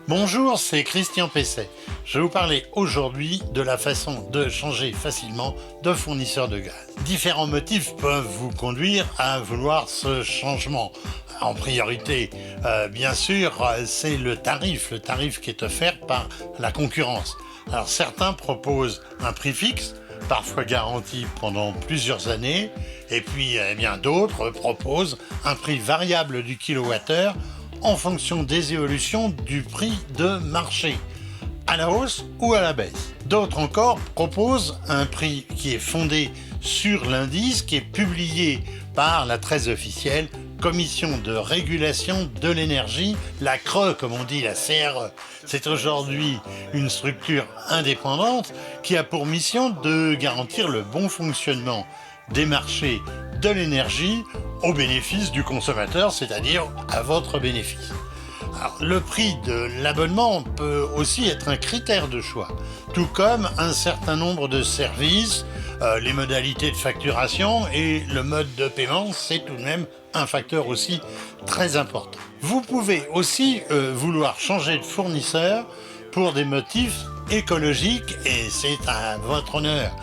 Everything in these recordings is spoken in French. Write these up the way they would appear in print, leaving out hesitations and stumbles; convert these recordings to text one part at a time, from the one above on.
Bonjour, c'est Christian Pesset. Je vais vous parler aujourd'hui de la façon de changer facilement de fournisseur de gaz. Différents motifs peuvent vous conduire à vouloir ce changement. En priorité, bien sûr, c'est le tarif qui est offert par la concurrence. Alors certains proposent un prix fixe, parfois garanti pendant plusieurs années, et puis bien d'autres proposent un prix variable du kilowattheure en fonction des évolutions du prix de marché, à la hausse ou à la baisse. D'autres encore proposent un prix qui est fondé sur l'indice qui est publié par la très officielle Commission de régulation de l'énergie, la CRE comme on dit, la CRE. C'est aujourd'hui une structure indépendante qui a pour mission de garantir le bon fonctionnement des marchés de l'énergie au bénéfice du consommateur, c'est-à-dire à votre bénéfice. Alors, le prix de l'abonnement peut aussi être un critère de choix, tout comme un certain nombre de services, les modalités de facturation et le mode de paiement, c'est tout de même un facteur aussi très important. Vous pouvez aussi vouloir changer de fournisseur pour des motifs écologiques et c'est à votre honneur.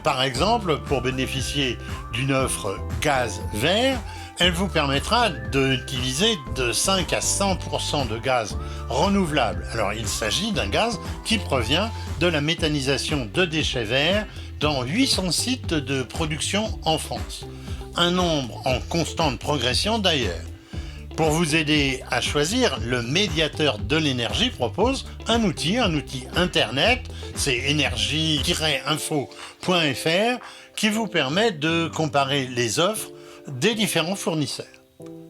Par exemple, pour bénéficier d'une offre gaz vert, elle vous permettra d'utiliser de 5 à 100% de gaz renouvelable. Alors il s'agit d'un gaz qui provient de la méthanisation de déchets verts dans 800 sites de production en France. Un nombre en constante progression d'ailleurs. Pour vous aider à choisir, le médiateur de l'énergie propose un outil internet, c'est énergie-info.fr, qui vous permet de comparer les offres des différents fournisseurs.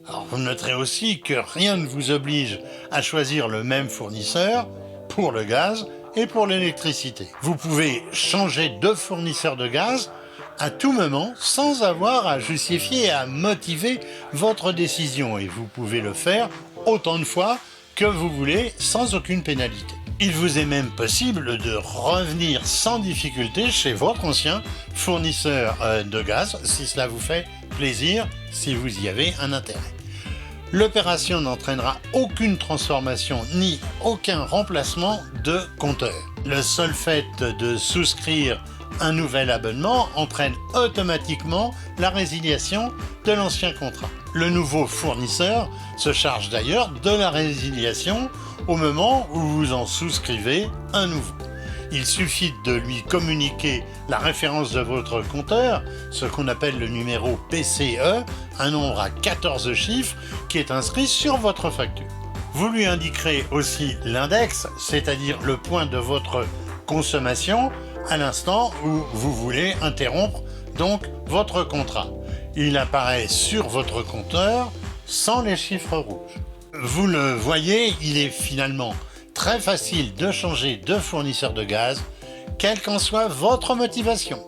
Alors vous noterez aussi que rien ne vous oblige à choisir le même fournisseur pour le gaz et pour l'électricité. Vous pouvez changer de fournisseur de gaz à tout moment sans avoir à justifier et à motiver votre décision et vous pouvez le faire autant de fois que vous voulez sans aucune pénalité. Il vous est même possible de revenir sans difficulté chez votre ancien fournisseur de gaz si cela vous fait plaisir, si vous y avez un intérêt. L'opération n'entraînera aucune transformation ni aucun remplacement de compteur. Le seul fait de souscrire un nouvel abonnement entraîne automatiquement la résiliation de l'ancien contrat. Le nouveau fournisseur se charge d'ailleurs de la résiliation au moment où vous en souscrivez un nouveau. Il suffit de lui communiquer la référence de votre compteur, ce qu'on appelle le numéro PCE, un nombre à 14 chiffres qui est inscrit sur votre facture. Vous lui indiquerez aussi l'index, c'est-à-dire le point de votre consommation, à l'instant où vous voulez interrompre donc votre contrat. Il apparaît sur votre compteur sans les chiffres rouges. Vous le voyez, il est finalement très facile de changer de fournisseur de gaz, quelle qu'en soit votre motivation.